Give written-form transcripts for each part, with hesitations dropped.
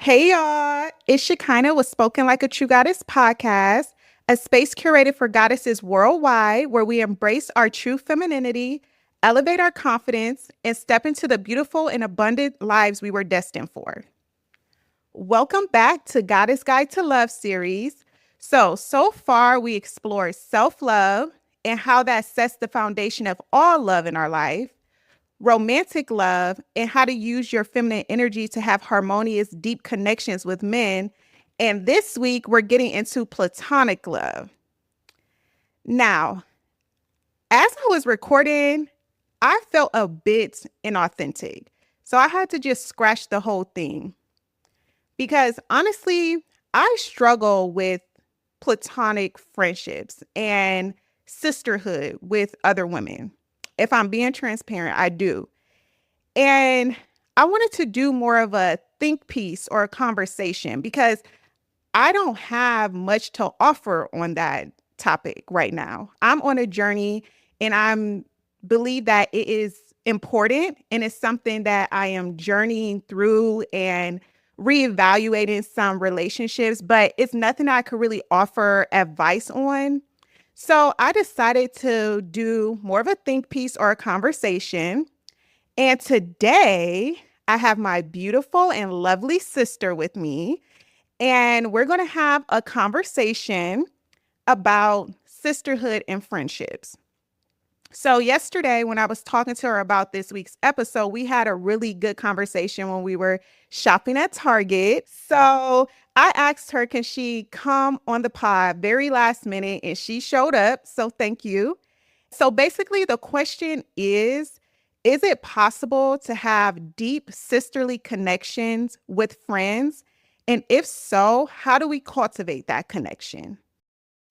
Hey y'all, it's Shekinah with Spoken Like a True Goddess podcast, a space curated for goddesses worldwide where we embrace our true femininity, elevate our confidence, and step into the beautiful and abundant lives we were destined for. Welcome back to Goddess Guide to Love series. So far we explored self-love and how that sets the foundation of all love in our life, romantic love, and how to use your feminine energy to have harmonious, deep connections with men. And this week, we're getting into platonic love. Now, as I was recording, I felt a bit inauthentic. So I had to just scratch the whole thing because honestly, I struggle with platonic friendships and sisterhood with other women. If I'm being transparent, I do. And I wanted to do more of a think piece or a conversation because I don't have much to offer on that topic right now. I'm on a journey and I believe that it is important and it's something that I am journeying through and reevaluating some relationships, but it's nothing I could really offer advice on. So I decided to do more of a think piece or a conversation. And today I have my beautiful and lovely sister with me, and we're going to have a conversation about sisterhood and friendships. So, yesterday, when I was talking to her about this week's episode, we had a really good conversation when we were shopping at Target. So, I asked her, can she come on the pod very last minute? And she showed up. So, thank you. So, basically, the question is it possible to have deep sisterly connections with friends? And if so, how do we cultivate that connection?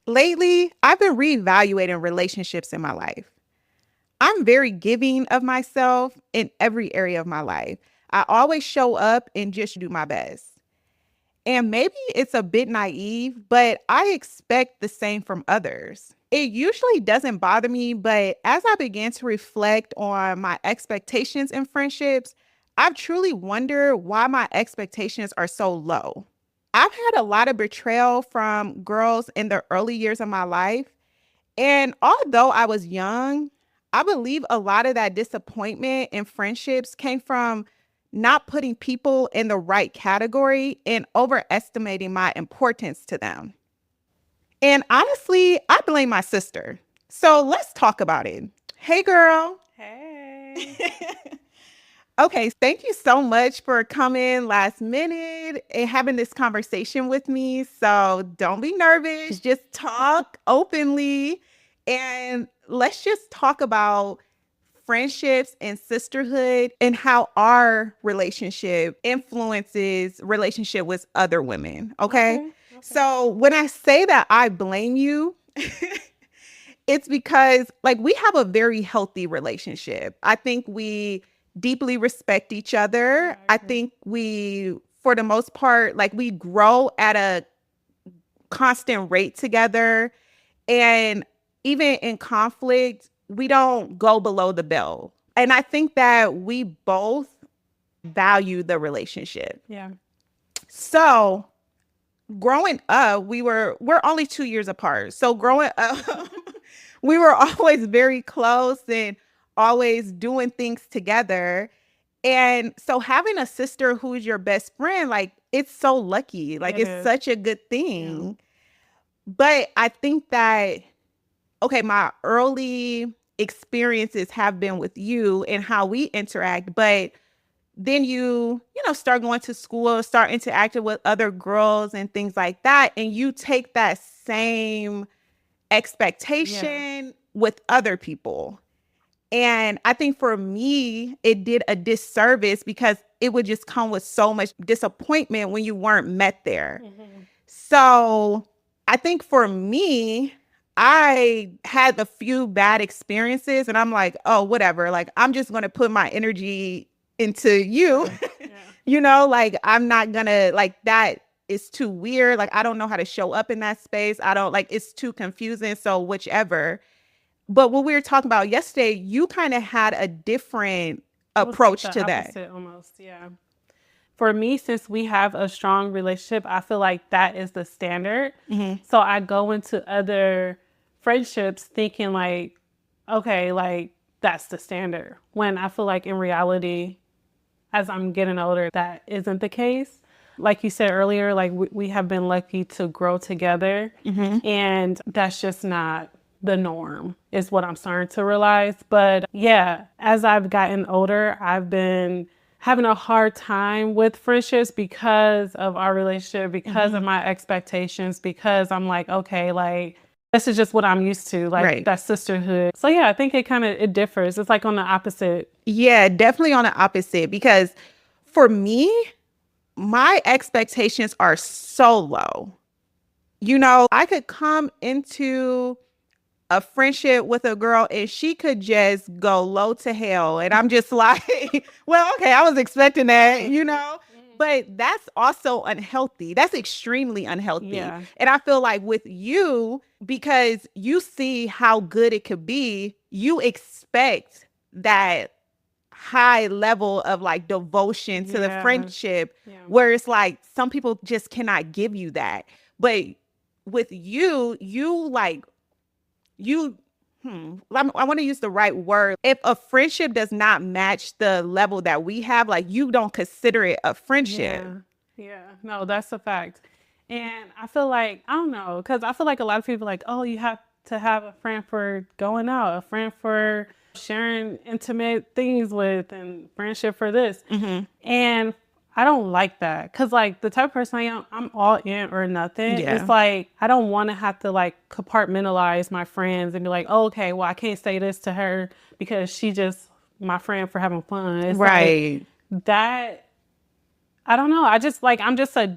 Lately, I've been reevaluating relationships in my life. I'm very giving of myself in every area of my life. I always show up and just do my best. And maybe it's a bit naive, but I expect the same from others. It usually doesn't bother me, but as I began to reflect on my expectations in friendships, I've truly wondered why my expectations are so low. I've had a lot of betrayal from girls in the early years of my life. And although I was young, I believe a lot of that disappointment in friendships came from not putting people in the right category and overestimating my importance to them. And honestly, I blame my sister. So let's talk about it. Hey, girl. Hey. Okay, thank you so much for coming last minute and having this conversation with me. So don't be nervous, just talk openly and let's just talk about friendships and sisterhood and how our relationship influences relationship with other women. Okay. Okay. So when I say that I blame you, it's because like we have a very healthy relationship. I think we deeply respect each other. Yeah, I I agree. think we, for the most part, like we grow at a constant rate together. And even in conflict, we don't go below the belt. And I think that we both value the relationship. Yeah. So growing up, we're only 2 years apart. So growing up, we were always very close and always doing things together. And so having a sister who's your best friend, like it's so lucky. Like It it's is. such a good Yeah. thing. But I think that okay, my early experiences have been with you and how we interact, but then start going to school, start interacting with other girls and things like that. And you take that same Yeah. expectation with other people. And I think for me, it did a disservice because it would just come with so much disappointment when you weren't met there. Hmm. So I think for me, I had a few bad experiences and I'm like, oh, whatever. Like, I'm just going to put my energy into you. Yeah. Yeah. Like, I'm not going to, like, that is too weird. Like, I don't know how to show up in that space. I don't, like, it's too confusing. So, whichever. But what we were talking about yesterday, you kind of had a different It was like approach the to that. opposite almost. Yeah. for me, since we have a strong relationship, I feel like that is the standard. So I go into other friendships thinking like, okay, like that's the standard. When I feel like in reality, as I'm getting older, that isn't the case. Like you said earlier, like we have been lucky to grow together, and that's just not the norm, is what I'm starting to realize. But yeah, as I've gotten older, I've been having a hard time with friendships because of our relationship, because of my expectations, because I'm like, okay, like this is just what I'm used to, like that sisterhood. So yeah, I think it differs. It's like on the opposite. Yeah, definitely on the opposite, because for me, my expectations are so low. You know, I could come into a friendship with a girl and she could just go low to hell. And I'm just like, well, okay, I was expecting that, you know? But that's also unhealthy. That's extremely unhealthy. Yeah. And I feel like with you, because you see how good it could be, you expect that high level of like devotion to the friendship, where it's like some people just cannot give you that. But with you, you like, you I want to use the right word. If a friendship does not match the level that we have, like you don't consider it a friendship. Yeah. No, that's a fact. And I feel like, I don't know, because I feel like a lot of people are like, oh, you have to have a friend for going out, a friend for sharing intimate things with, and friendship for this. And I don't like that, because like the type of person I am, I'm all in or nothing. Yeah. It's like I don't want to have to like compartmentalize my friends and be like, oh, okay, well I can't say this to her because she just my friend for having fun. It's Right. like that. I don't know. I'm just a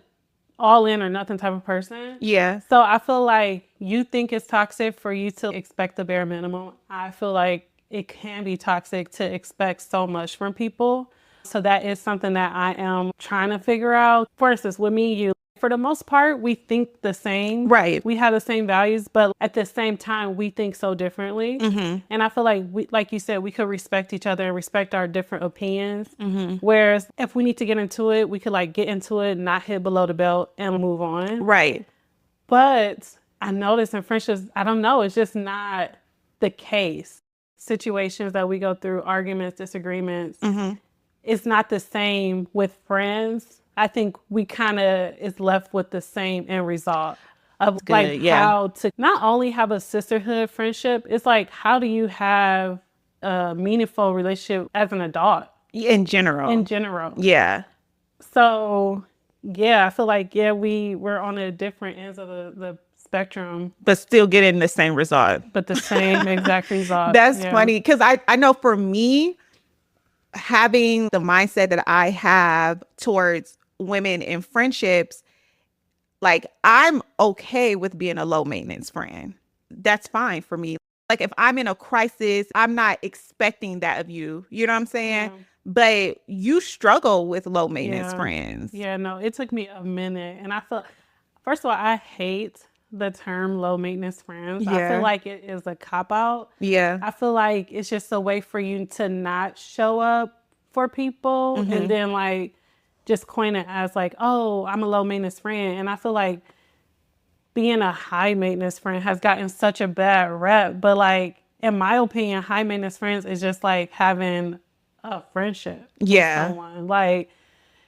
all in or nothing type of person. Yeah. So I feel like you think it's toxic for you to expect the bare minimum. I feel like it can be toxic to expect so much from people. So that is something that I am trying to figure out. For instance, with me and you, for the most part, we think the same. Right. We have the same values, but at the same time, we think so differently. And I feel like, like you said, we could respect each other and respect our different opinions. Whereas if we need to get into it, we could like get into it, not hit below the belt, and move on. Right. But I notice in friendships, I don't know, it's just not the case. Situations that we go through, arguments, disagreements, it's not the same with friends. I think we kind of is left with the same end result of like how to not only have a sisterhood friendship, it's like how do you have a meaningful relationship as an adult? In general. Yeah. So yeah, I feel like we're on the different ends of the spectrum, but still getting the same result. But the same exact result. That's funny, because I know for me, having the mindset that I have towards women in friendships, like I'm okay with being a low maintenance friend. That's fine for me. Like if I'm in a crisis, I'm not expecting that of you. You know what I'm saying? But you struggle with low maintenance friends. Yeah, no, it took me a minute. And I feel, first of all, I hate the term low maintenance friends. I feel like it is a cop out. Yeah. I feel like it's just a way for you to not show up for people and then like just coin it as like, oh, I'm a low maintenance friend. And I feel like being a high maintenance friend has gotten such a bad rep. But like, in my opinion, high maintenance friends is just like having a friendship with someone. Like,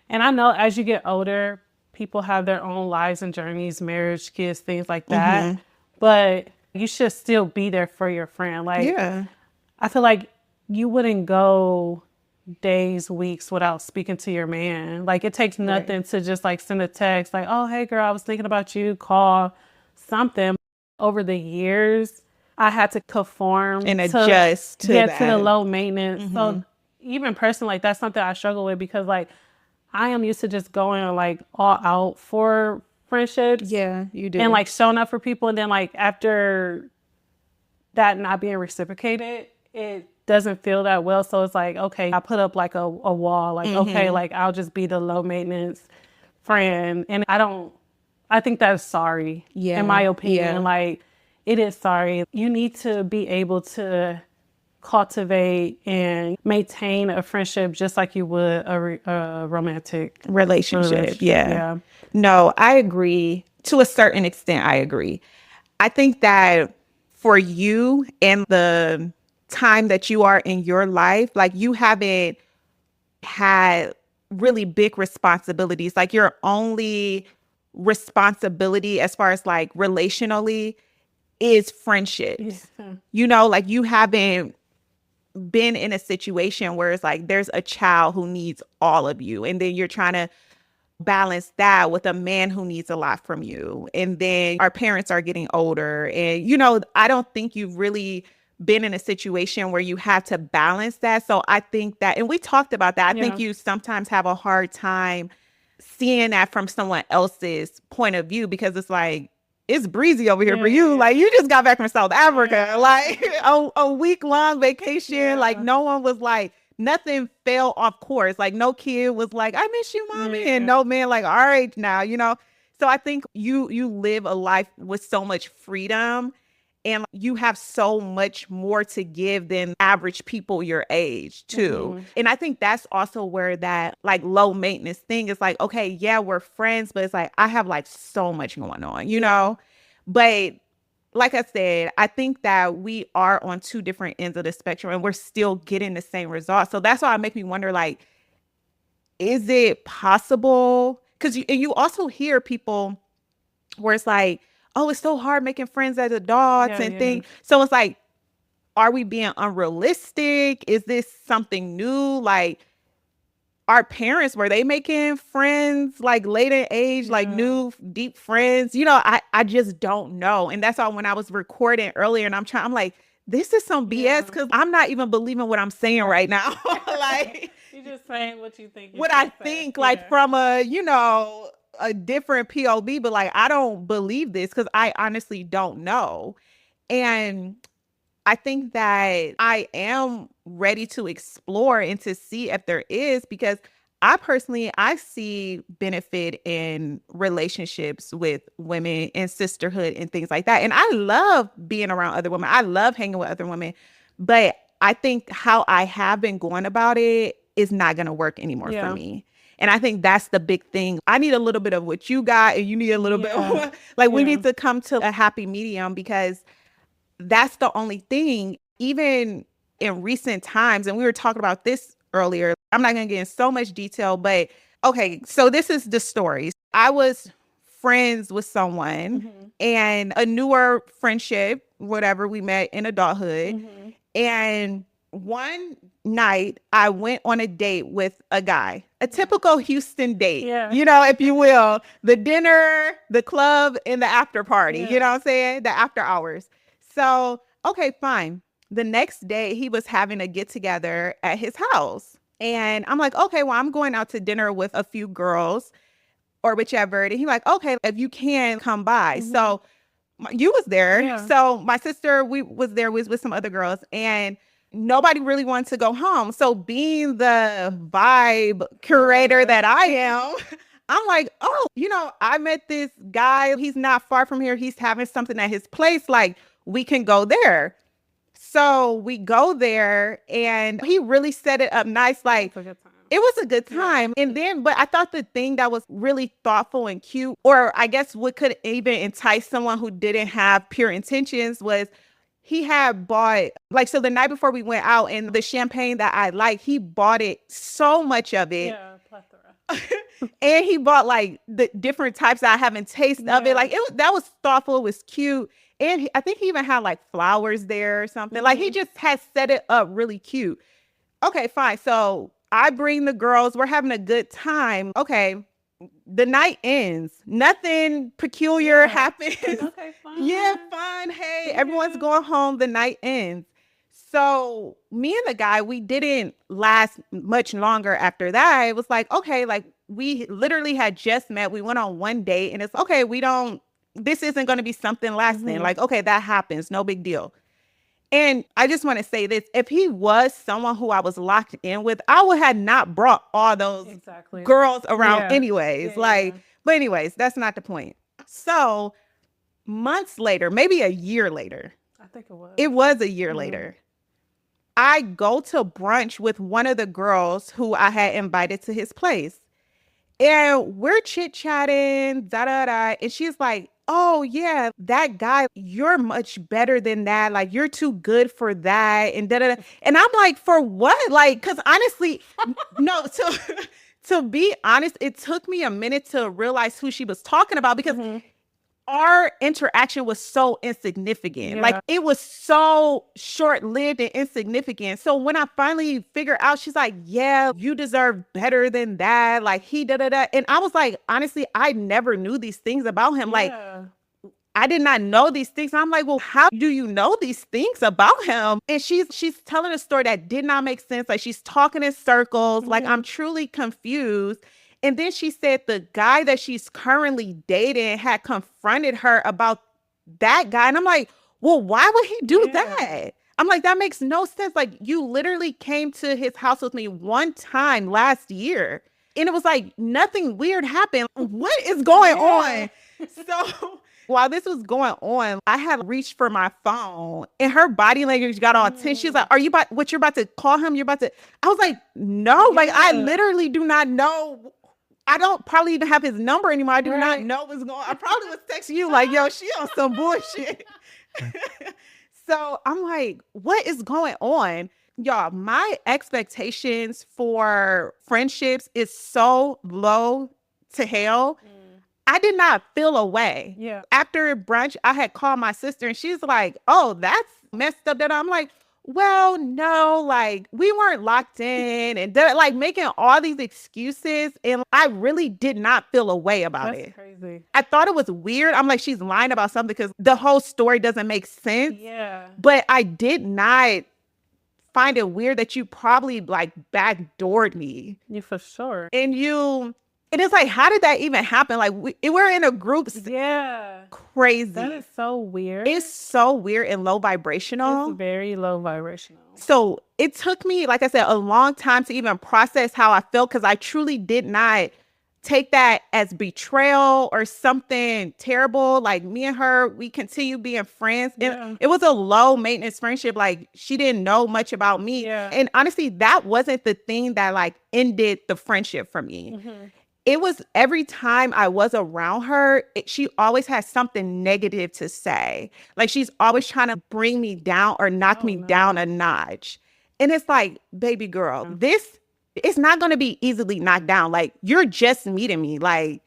and I know as you get older, people have their own lives and journeys, marriage, kids, things like that. But you should still be there for your friend. Like, I feel like you wouldn't go days, weeks without speaking to your man. Like, it takes nothing to just like send a text like, oh, hey girl, I was thinking about you, call something. Over the years, I had to conform and adjust to get to the low maintenance. So even personally, like that's something I struggle with, because like I am used to just going like all out for friendships. Yeah, you do. And like showing up for people. And then like after that not being reciprocated, it doesn't feel that well. So it's like, okay, I put up like a wall, like, okay, like I'll just be the low maintenance friend. And I think that's sorry, in my opinion. Like, it is sorry. You need to be able to cultivate and maintain a friendship just like you would a romantic relationship. Yeah. No, I agree. To a certain extent, I agree. I think that for you and the time that you are in your life, like you haven't had really big responsibilities. Like your only responsibility as far as like relationally is friendships. Yeah. You know, like you haven't been in a situation where it's like there's a child who needs all of you, and then you're trying to balance that with a man who needs a lot from you. And then our parents are getting older. And, you know, I don't think you've really been in a situation where you have to balance that. So I think that, and we talked about that, I think you sometimes have a hard time seeing that from someone else's point of view, because it's like, it's breezy over here for you. Like, you just got back from South Africa, like a week-long vacation. Like, no one was like, nothing fell off course. Like, no kid was like, I miss you, mommy. And no man like, all right now, you know? So I think you live a life with so much freedom, and you have so much more to give than average people your age too. And I think that's also where that like low maintenance thing is like, okay, yeah, we're friends, but it's like, I have like so much going on, you know? But like I said, I think that we are on two different ends of the spectrum and we're still getting the same results. So that's why it makes me wonder, like, is it possible? Because you also hear people where it's like, oh, it's so hard making friends as adults and things. So it's like, are we being unrealistic? Is this something new? Like, our parents, were they making friends like late in age, like new deep friends? You know, I just don't know. And that's why when I was recording earlier and I'm like, this is some BS, because I'm not even believing what I'm saying right now. Like, you're just saying what you think. What I think, like from a, you know, a different POV, but like, I don't believe this because I honestly don't know. And I think that I am ready to explore and to see if there is, because I see benefit in relationships with women and sisterhood and things like that. And I love being around other women. I love hanging with other women. But I think how I have been going about it is not going to work anymore for me. And I think that's the big thing. I need a little bit of what you got, and you need a little bit of, like, we need to come to a happy medium, because that's the only thing. Even in recent times, and we were talking about this earlier, I'm not going to get in so much detail, but okay, so this is the story. I was friends with someone and a newer friendship, whatever, we met in adulthood. And one night I went on a date with a guy, a typical Houston date, you know, if you will, the dinner, the club, and the after party, you know what I'm saying? The after hours. So, okay, fine. The next day he was having a get together at his house. And I'm like, okay, well, I'm going out to dinner with a few girls or whichever. And he's like, okay, if you can come by. So you was there. So my sister, we was there with some other girls, and nobody really wanted to go home. So being the vibe curator that I am, I'm like, oh, you know, I met this guy. He's not far from here. He's having something at his place. Like, we can go there. So we go there, and he really set it up nice. Like, it was a good time. And then, but I thought the thing that was really thoughtful and cute, or I guess what could even entice someone who didn't have pure intentions, was he had bought, like, so the night before we went out, and the champagne that I like, he bought it, so much of it. Plethora. And he bought like the different types that I haven't tasted of it. Like, that was thoughtful. It was cute. And I think he even had like flowers there or something. Like, he just had set it up really cute. Okay, fine. So I bring the girls. We're having a good time. Okay. The night ends. Nothing peculiar happens. Okay, fine. Yeah, fine. Hey, everyone's going home. The night ends. So me and the guy, we didn't last much longer after that. It was like, okay, like, we literally had just met. We went on one date, and it's okay. This isn't going to be something lasting. Like, okay, that happens. No big deal. And I just want to say this. If he was someone who I was locked in with, I would have not brought all those girls around anyways. But anyways, that's not the point. So months later, maybe a year later. I think it was. It was a year later. I go to brunch with one of the girls who I had invited to his place. And we're chit-chatting, da da da. And she's like, oh yeah, that guy, you're much better than that. Like you're too good for that. And da da da. And I'm like, for what? Like, because honestly, no, to be honest, it took me a minute to realize who she was talking about because our interaction was so insignificant. Yeah. Like it was so short-lived and insignificant. So when I finally figured out, she's like, yeah, you deserve better than that. Like he da da da. And I was like, honestly, I never knew these things about him. Like Yeah. I did not know these things. I'm like, well, how do you know these things about him? And she's telling a story that did not make sense. Like she's talking in circles. Like I'm truly confused. And then she said the guy that she's currently dating had confronted her about that guy. And I'm like, well, why would he do that? I'm like, that makes no sense. Like you literally came to his house with me one time last year. And it was like nothing weird happened. What is going on? So while this was going on, I had reached for my phone and her body language got all tense. She's like, are you about what you're about to call him? You're about to, I was like, no, like I literally do not know. I don't probably even have his number anymore. I do not know what's going on. I probably was texting you like, yo, she on some bullshit. So I'm like, what is going on? Y'all, my expectations for friendships is so low to hell. I did not feel a way. Yeah. After brunch, I had called my sister and she's like, oh, that's messed up. That I'm like, well, no, like we weren't locked in and like making all these excuses. And I really did not feel a way about That's it. crazy. I thought it was weird. I'm like, she's lying about something because the whole story doesn't make sense. Yeah. But I did not find it weird that you probably like backdoored me. You for sure. And it's like, how did that even happen? Like we're in a group. Yeah. Crazy. That is so weird. It's so weird and low vibrational. It's very low vibrational. So it took me, like I said, a long time to even process how I felt because I truly did not take that as betrayal or something terrible. Like me and her, we continue being friends. And it was a low maintenance friendship. Like she didn't know much about me. Yeah. And honestly, that wasn't the thing that like ended the friendship for me. It was every time I was around her, she always had something negative to say. Like she's always trying to bring me down or knock me down a notch. And it's like, baby girl, it's not going to be easily knocked down. Like you're just meeting me. Like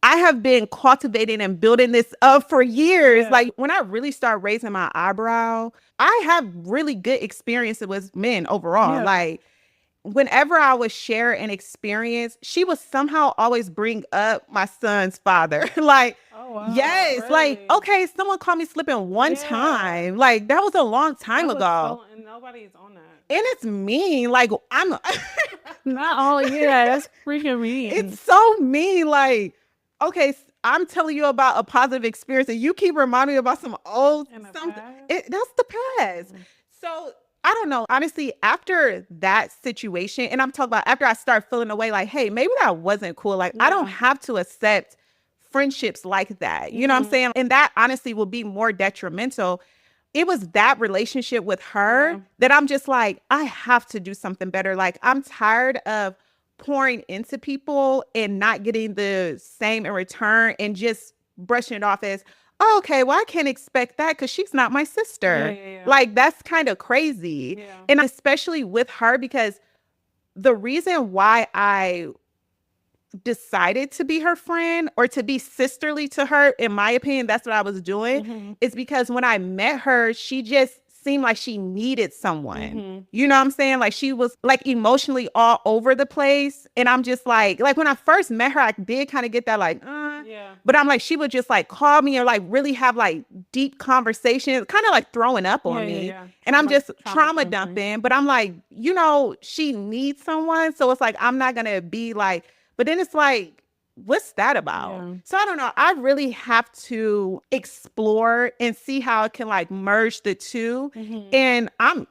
I have been cultivating and building this up for years. Like when I really start raising my eyebrow, I have really good experiences with men overall. Like whenever I would share an experience, she would somehow always bring up my son's father. Like, yes, really? like, okay, someone caught me slipping one time. Like, that was a long time ago. And nobody's on that. And it's mean. Like, I'm not all, that's freaking mean. It's so mean. Like, okay, I'm telling you about a positive experience and you keep reminding me about some old something. That's the past. So I don't know. Honestly, after that situation, and I'm talking about after I start feeling away, like, hey, maybe that wasn't cool. Like, I don't have to accept friendships like that. You know what I'm saying? And that honestly will be more detrimental. It was that relationship with her that I'm just like, I have to do something better. Like, I'm tired of pouring into people and not getting the same in return and just brushing it off as, oh, okay, well, I can't expect that because she's not my sister. Like, that's kind of crazy. And especially with her, because the reason why I decided to be her friend or to be sisterly to her, in my opinion, that's what I was doing, is because when I met her, she just seemed like she needed someone. You know what I'm saying? Like she was like emotionally all over the place. And I'm just like when I first met her, I did kind of get that like, but I'm like, she would just like call me or like really have like deep conversations, kind of like throwing up on me. And I'm just trauma dumping. But I'm like, she needs someone. So it's like, I'm not going to be like, but then it's like, what's that about? So I don't know. I really have to explore and see how I can like merge the two. And I'm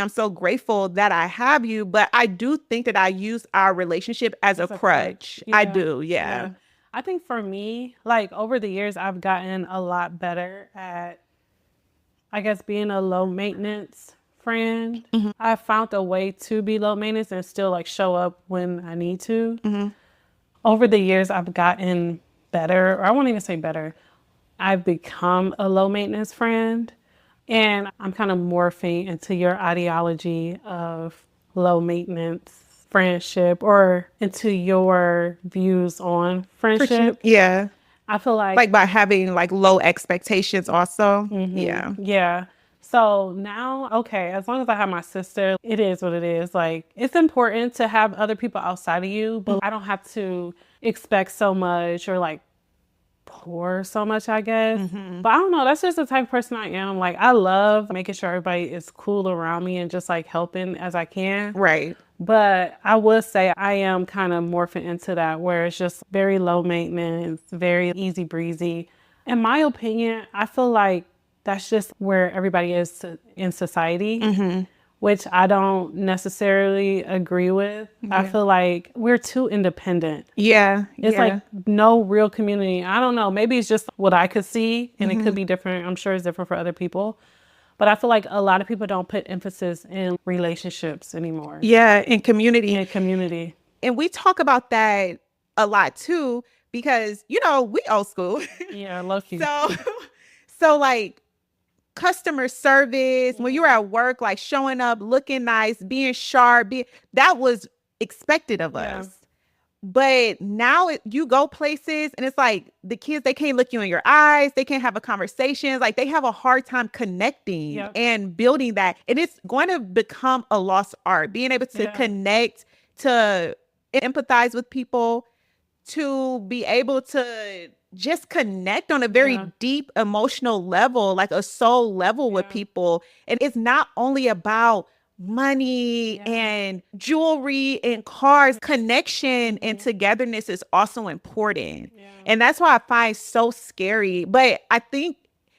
so grateful that I have you, but I do think that I use our relationship as a crutch. I do. Yeah. I think for me, like over the years, I've gotten a lot better at, I guess, being a low maintenance friend. I found a way to be low maintenance and still like show up when I need to. Over the years, I've gotten better, or I won't even say better. I've become a low maintenance friend, and I'm kind of morphing into your ideology of low maintenance friendship or into your views on friendship. Yeah. I feel Like by having like low expectations also. Yeah. yeah. So now, okay, as long as I have my sister, it is what it is. Like, it's important to have other people outside of you, but I don't have to expect so much or like pour so much, I guess. But I don't know. That's just the type of person I am. Like, I love making sure everybody is cool around me and just like helping as I can. Right. But I would say I am kind of morphing into that where it's just very low maintenance, very easy breezy. In my opinion, I feel like that's just where everybody is in society, which I don't necessarily agree with. I feel like we're too independent. Yeah. It's like no real community. I don't know. Maybe it's just what I could see and it could be different. I'm sure it's different for other people. But I feel like a lot of people don't put emphasis in relationships anymore. Yeah, in community. In community. And we talk about that a lot too, because we old school. Yeah, lucky. So like customer service, when you were at work, like showing up, looking nice, being sharp, that was expected of us. But now you go places and it's like the kids, they can't look you in your eyes. They can't have a conversation. Like they have a hard time connecting and building that. And it's going to become a lost art, being able to connect, to empathize with people, to be able to just connect on a very deep emotional level, like a soul level with people. And it's not only about money and jewelry and cars. Connection and togetherness is also important. And that's why I find so scary. But I think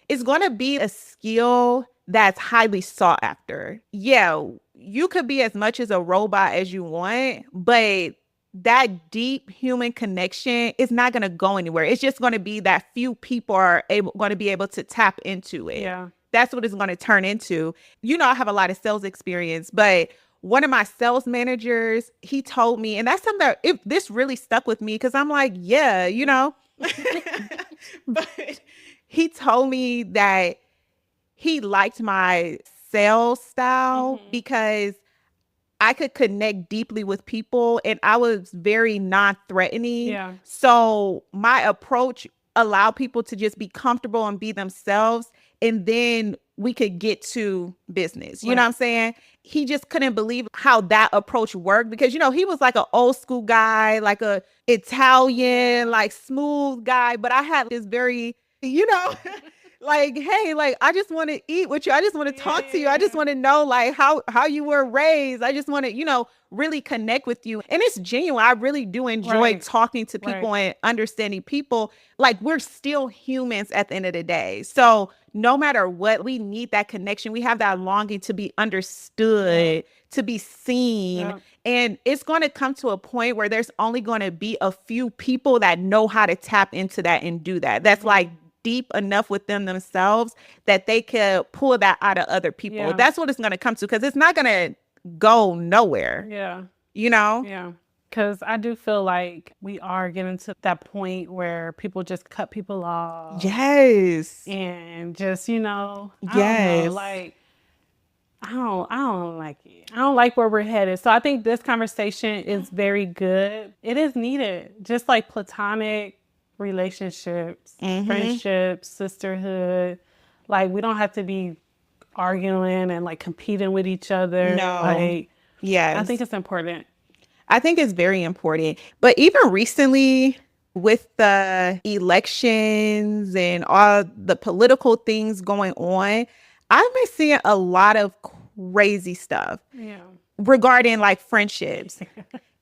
it's going to be a skill that's highly sought after. Yeah, you could be as much as a robot as you want, but that deep human connection is not going to go anywhere. It's just going to be that few people are going to be able to tap into it. Yeah. That's what it's going to turn into. I have a lot of sales experience, but one of my sales managers, he told me, and that's something that this really stuck with me because I'm like, yeah, but he told me that he liked my sales style because I could connect deeply with people and I was very non-threatening. Yeah. So my approach allowed people to just be comfortable and be themselves. And then we could get to business. You know what I'm saying? He just couldn't believe how that approach worked because, he was like an old school guy, like a Italian, like smooth guy. But I had this very, like, hey, like, I just want to eat with you. I just want to talk to you. I just want to know like how you were raised. I just want to, really connect with you. And it's genuine. I really do enjoy talking to people and understanding people. Like we're still humans at the end of the day. So no matter what, we need that connection. We have that longing to be understood, to be seen. Yeah. And it's going to come to a point where there's only going to be a few people that know how to tap into that and do that. That's like deep enough within themselves that they could pull that out of other people. Yeah. That's what it's going to come to because it's not going to go nowhere. Yeah. Yeah. Because I do feel like we are getting to that point where people just cut people off. Yes. And just, I don't know, like, I don't like it. I don't like where we're headed. So I think this conversation is very good. It is needed. Just like platonic relationships, friendships, sisterhood. Like, we don't have to be arguing and like competing with each other. No. Like, yes. I think it's important. I think it's very important. But even recently with the elections and all the political things going on, I've been seeing a lot of crazy stuff regarding like friendships.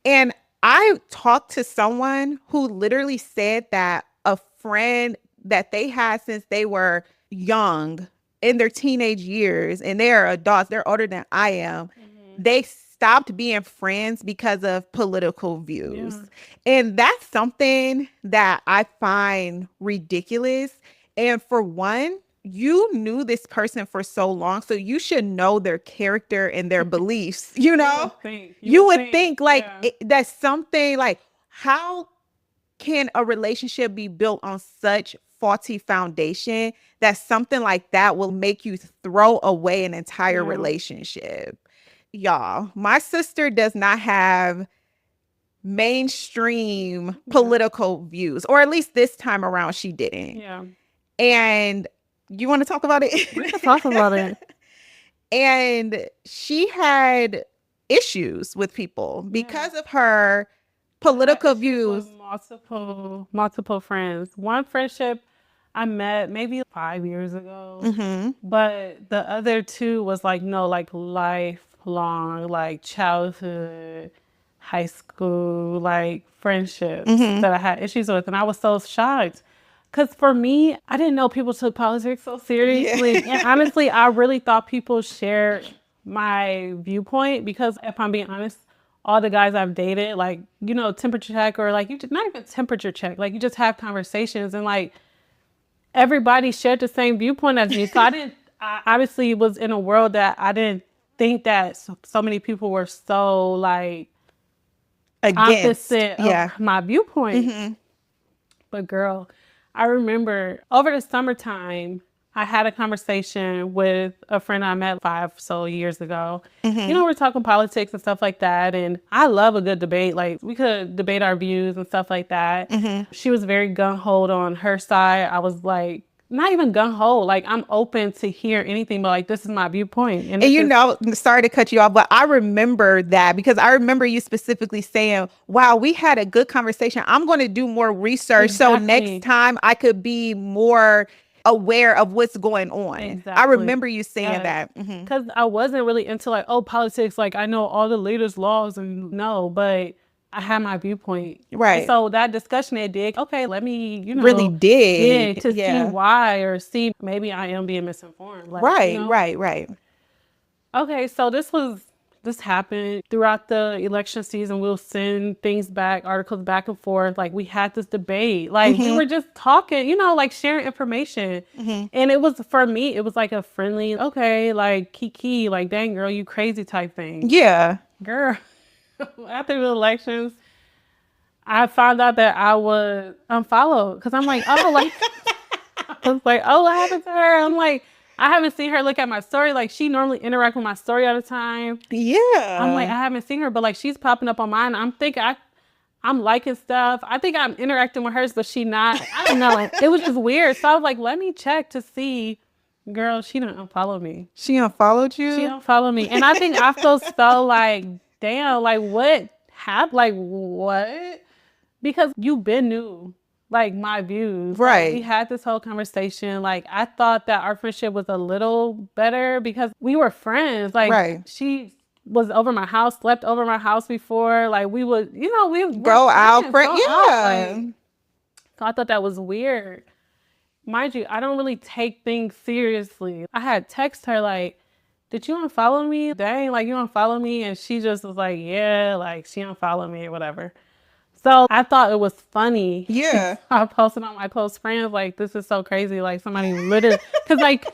And I talked to someone who literally said that a friend that they had since they were young in their teenage years, and they are adults, they're older than I am, they stopped being friends because of political views. Yeah. And that's something that I find ridiculous. And for one, you knew this person for so long, so you should know their character and their beliefs, you know? You would think like that's something like, how can a relationship be built on such faulty foundation that something like that will make you throw away an entire relationship? Y'all, my sister does not have mainstream political views, or at least this time around she didn't. Yeah. And you want to talk about it? We can talk about it. And she had issues with people because of her political views. Multiple friends. One friendship I met maybe 5 years ago, but the other two was like, no, like lifelong, like childhood, high school, like friendships that I had issues with. And I was so shocked. Because for me, I didn't know people took politics so seriously. And honestly, I really thought people shared my viewpoint because if I'm being honest, all the guys I've dated, like, you know, temperature check or like, not even temperature check, like you just have conversations and like everybody shared the same viewpoint as me. So I obviously was in a world that I didn't think that so many people were so like opposite of my viewpoint. But girl, I remember over the summertime, I had a conversation with a friend I met 5 years ago. You know, we're talking politics and stuff like that. And I love a good debate. Like we could debate our views and stuff like that. She was very gung-ho on her side. I was like, not even gung-ho. Like I'm open to hear anything, but like, this is my viewpoint. And you know, sorry to cut you off, but I remember that because I remember you specifically saying, wow, we had a good conversation. I'm going to do more research. So next time I could be more aware of what's going on. I remember you saying that. Because I wasn't really into like, oh, politics. Like I know all the latest laws and no, but I had my viewpoint. Right. And so that discussion it did, okay, let me, you know. Really dig. To see why or see maybe I am being misinformed. Like, right, you know? right. Okay, so this happened throughout the election season. We'll send things back, articles back and forth. Like we had this debate. Like we were just talking, you know, like sharing information. And it was, for me, it was like a friendly, okay, like kiki, like dang girl, you crazy type thing. Yeah. Girl. After the elections, I found out that I was unfollowed because I'm like, oh, like, I was like, oh, what happened to her? I'm like, I haven't seen her look at my story. Like, she normally interacts with my story all the time. Yeah. I'm like, I haven't seen her, but like, she's popping up on mine. I'm thinking I'm liking stuff. I think I'm interacting with hers, but she not. I don't know. It was just weird. So I was like, let me check to see. Girl, she didn't unfollow me. She unfollowed you? She unfollowed me. And I think I feel so like, damn, like what happened? Like what? Because you been new, like my views. Right. Like, we had this whole conversation. Like I thought that our friendship was a little better because we were friends. Like she was over my house, slept over my house before. Like we would, you know, we go out. Yeah. Like, so I thought that was weird. Mind you, I don't really take things seriously. I had text her like, did you unfollow me? Dang, like you unfollow me? And she just was like, yeah, like she unfollowed me or whatever. So I thought it was funny. Yeah. I posted on my close friends, like, this is so crazy. Like somebody literally, because like,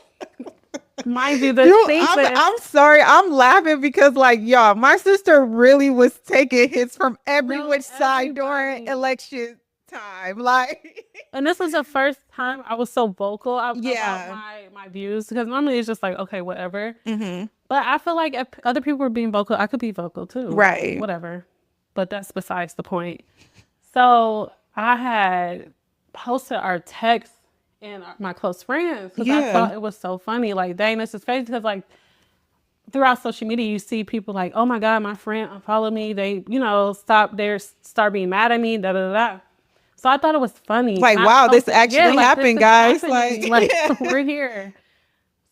mind you, I'm sorry. I'm laughing because like, y'all, my sister really was taking hits from every which side during election time. Like, and this was the first time I was so vocal about my views because normally it's just like, okay, whatever. But I feel like if other people were being vocal, I could be vocal too. Right. Whatever. But that's besides the point. So I had posted our text in my close friends because I thought it was so funny. Like, dang, this is crazy because like throughout social media, you see people like, oh my God, my friend unfollowed me. They, you know, start being mad at me, da da da. So I thought it was funny. Like, wow, this actually happened, guys. Like we're here.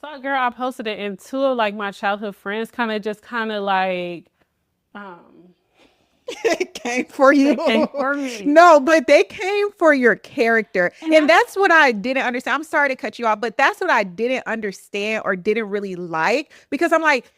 So girl, I posted it and two of like my childhood friends kind of like, it came for you. They came for me. No, but they came for your character. And that's what I didn't understand. I'm sorry to cut you off, but that's what I didn't understand or didn't really like because I'm like,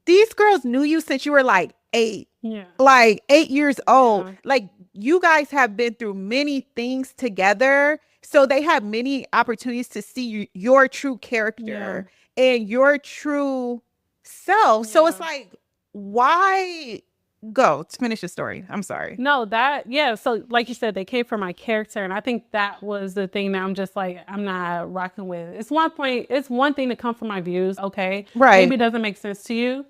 these girls knew you since you were like 8. Yeah. Like 8 years old. Yeah. Like you guys have been through many things together So they have many opportunities to see your true character and your true self. So it's like, why go to finish the story? I'm sorry. No, so like you said, they came from my character, and I think that was the thing that I'm just like, I'm not rocking with. It's one thing to come from my views, okay? Right. Maybe it doesn't make sense to you.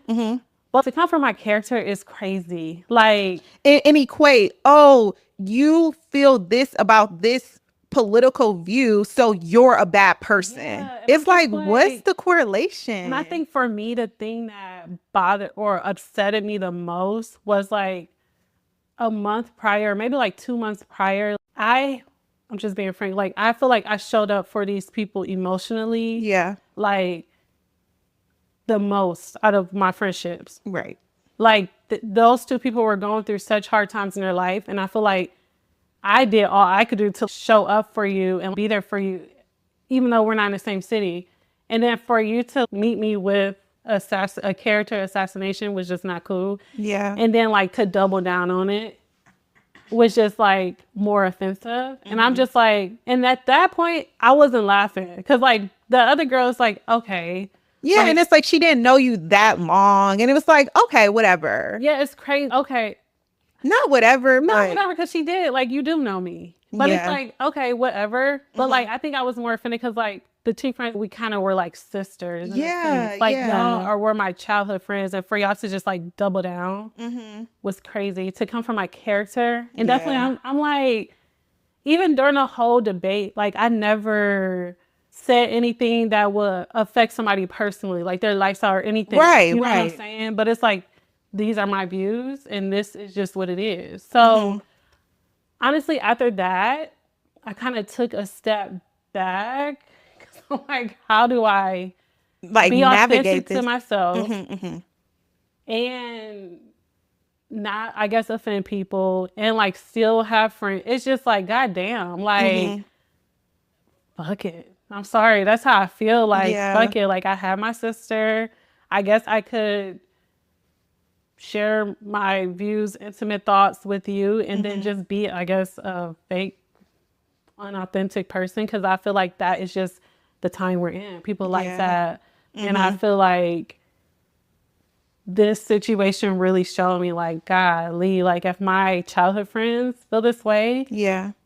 But to come from my character is crazy. Like, and equate, oh, you feel this about this political view, so you're a bad person. It's like, what's the correlation? And I think for me, the thing that bothered or upsetted me the most was like a month prior, maybe like 2 months prior, I'm just being frank, like I feel like I showed up for these people emotionally. Yeah. Like the most out of my friendships. Right. Like those two people were going through such hard times in their life. And I feel like I did all I could do to show up for you and be there for you, even though we're not in the same city. And then for you to meet me with a character assassination was just not cool. Yeah. And then like to double down on it was just like more offensive. And I'm just like, and at that point I wasn't laughing because like the other girl's like, okay. Yeah, like, and it's like she didn't know you that long. And it was like, okay, whatever. Yeah, it's crazy. Okay. Not whatever. No, whatever, because she did. Like, you do know me. But it's like, okay, whatever. But like, I think I was more offended because like the two friends, we kind of were like sisters. Yeah. Like y'all or were my childhood friends. And for y'all to just like double down was crazy. To come from my character. And definitely, I'm like, even during the whole debate, like I never said anything that would affect somebody personally, like their lifestyle or anything. Right, you know what I'm saying? But it's like, these are my views and this is just what it is. So honestly, after that, I kind of took a step back. Cause I'm like, how do I like be navigate authentic to myself and not, I guess, offend people and like still have friends? It's just like, goddamn, like, fuck it. I'm sorry. That's how I feel. Like, fuck it. Like, I have my sister. I guess I could share my views, intimate thoughts with you, and then just be, I guess, a fake, unauthentic person. Because I feel like that is just the time we're in. People like that. And I feel like this situation really showed me, like, golly, like, if my childhood friends feel this way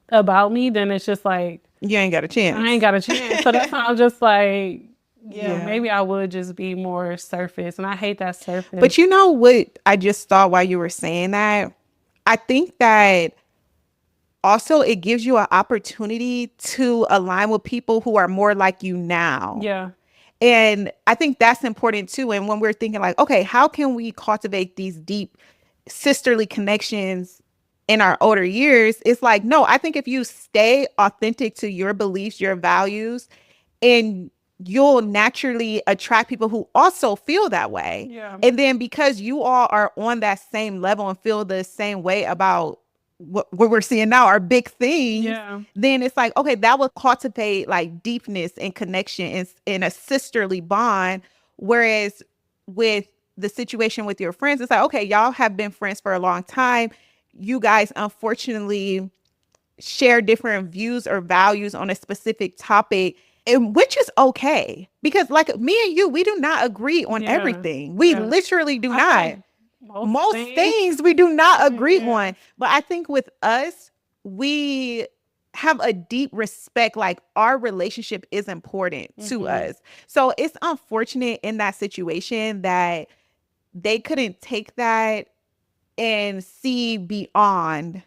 about me, then it's just like, you ain't got a chance. I ain't got a chance. So that's why I'm just like, maybe I would just be more surface. And I hate that surface. But you know what I just thought while you were saying that? I think that also it gives you an opportunity to align with people who are more like you now. Yeah. And I think that's important too. And when we're thinking like, okay, how can we cultivate these deep sisterly connections in our older years? It's like, no, I think if you stay authentic to your beliefs, your values, and you'll naturally attract people who also feel that way. Yeah. And then because you all are on that same level and feel the same way about what we're seeing now are big things, then it's like, okay, that will cultivate like deepness and connection in a sisterly bond. Whereas with the situation with your friends, it's like, okay, y'all have been friends for a long time. You guys unfortunately share different views or values on a specific topic, and which is okay, because like me and you, we do not agree on everything. We literally do not. Most things we do not agree on. But I think with us, we have a deep respect. Like our relationship is important to us. So it's unfortunate in that situation that they couldn't take that and see beyond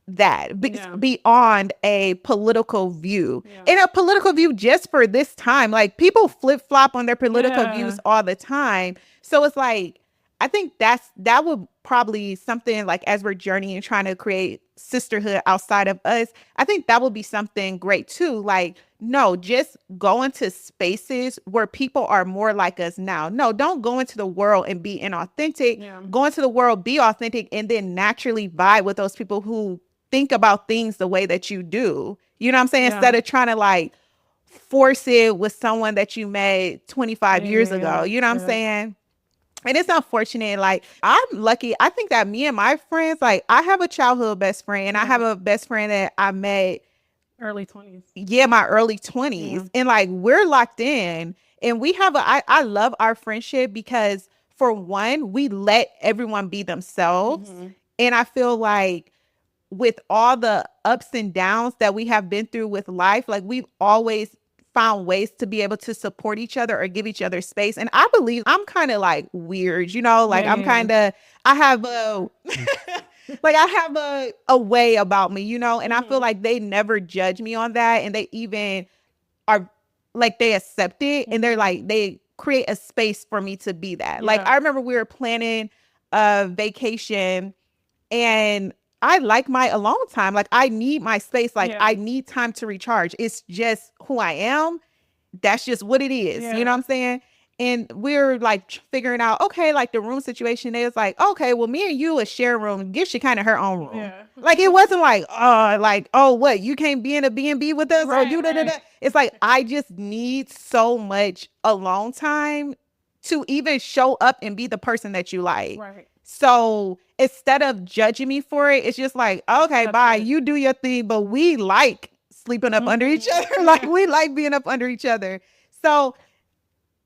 that, beyond a political view. And a political view just for this time. Like people flip-flop on their political views all the time. So it's like, I think that would probably something like, as we're journeying and trying to create sisterhood outside of us, I think that would be something great too. Like, no, just go into spaces where people are more like us now. No, don't go into the world and be inauthentic. Go into the world, be authentic, and then naturally vibe with those people who think about things the way that you do. You know what I'm saying? Instead of trying to like force it with someone that you met 25 years ago. You know what I'm saying? And it's unfortunate. Like, I'm lucky. I think that me and my friends, like, I have a childhood best friend, and I have a best friend that I met Early 20s. Yeah, my early 20s. Yeah. And like we're locked in. And we have I love our friendship because for one, we let everyone be themselves. And I feel like with all the ups and downs that we have been through with life, like we've always found ways to be able to support each other or give each other space. And I believe I'm kind of like weird, you know, like I'm kind of, I have a, like I have a way about me, you know, and I feel like they never judge me on that. And they even are like, they accept it and they're like, they create a space for me to be that. Yeah. Like I remember we were planning a vacation and I like my alone time. Like I need my space. Like I need time to recharge. It's just who I am. That's just what it is. You know what I'm saying? And we're like figuring out, okay, like the room situation is like, okay, well, me and you a share room. Give Shekinah her own room. Yeah. Like it wasn't like, oh, what? You can't be in a B&B with us or do da. It's like, I just need so much alone time to even show up and be the person that you like. Right. So instead of judging me for it, it's just like, okay, bye, you do your thing, but we like sleeping up under each other. Like we like being up under each other. So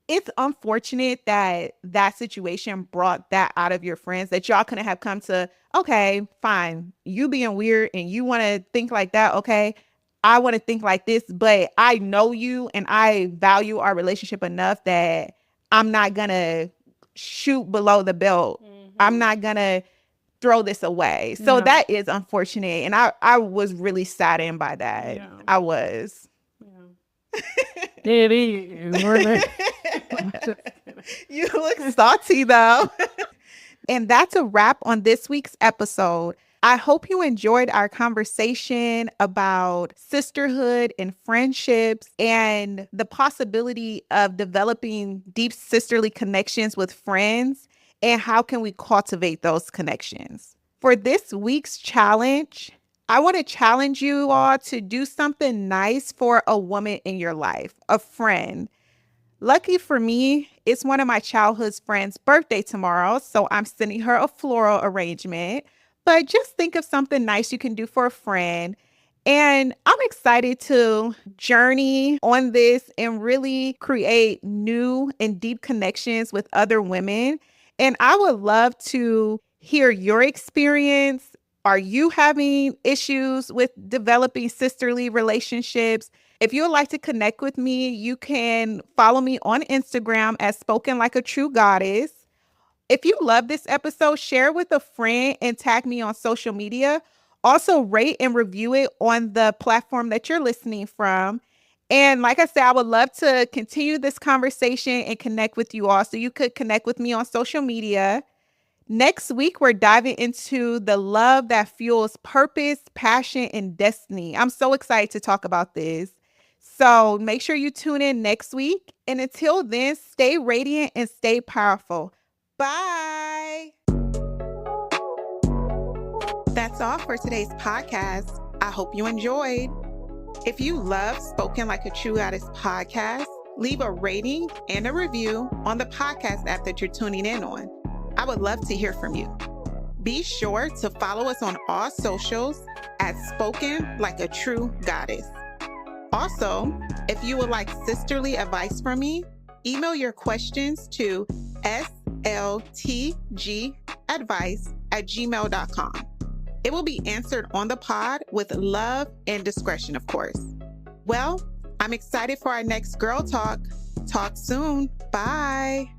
it's unfortunate that that situation brought that out of your friends, that y'all couldn't have come to, okay, fine, you being weird and you want to think like that. Okay, I want to think like this, but I know you and I value our relationship enough that I'm not going to shoot below the belt. I'm not going to throw this away. So that is unfortunate. And I was really saddened by that. Yeah. I was. Yeah. It is. You look salty though. And that's a wrap on this week's episode. I hope you enjoyed our conversation about sisterhood and friendships and the possibility of developing deep sisterly connections with friends and how can we cultivate those connections. For this week's challenge, I want to challenge you all to do something nice for a woman in your life, a friend. Lucky for me, it's one of my childhood friends' birthday tomorrow, so I'm sending her a floral arrangement. But just think of something nice you can do for a friend. And I'm excited to journey on this and really create new and deep connections with other women. And I would love to hear your experience. Are you having issues with developing sisterly relationships? If you would like to connect with me, you can follow me on Instagram at Spoken Like a True Goddess. If you love this episode, share it with a friend and tag me on social media. Also, rate and review it on the platform that you're listening from. And like I said, I would love to continue this conversation and connect with you all. So you could connect with me on social media. Next week, we're diving into the love that fuels purpose, passion, and destiny. I'm so excited to talk about this. So make sure you tune in next week. And until then, stay radiant and stay powerful. Bye. That's all for today's podcast. I hope you enjoyed. If you love Spoken Like a True Goddess podcast, leave a rating and a review on the podcast app that you're tuning in on. I would love to hear from you. Be sure to follow us on all socials at Spoken Like a True Goddess. Also, if you would like sisterly advice from me, email your questions to sltgadvice@gmail.com. It will be answered on the pod with love and discretion, of course. Well, I'm excited for our next Girl Talk. Talk soon. Bye.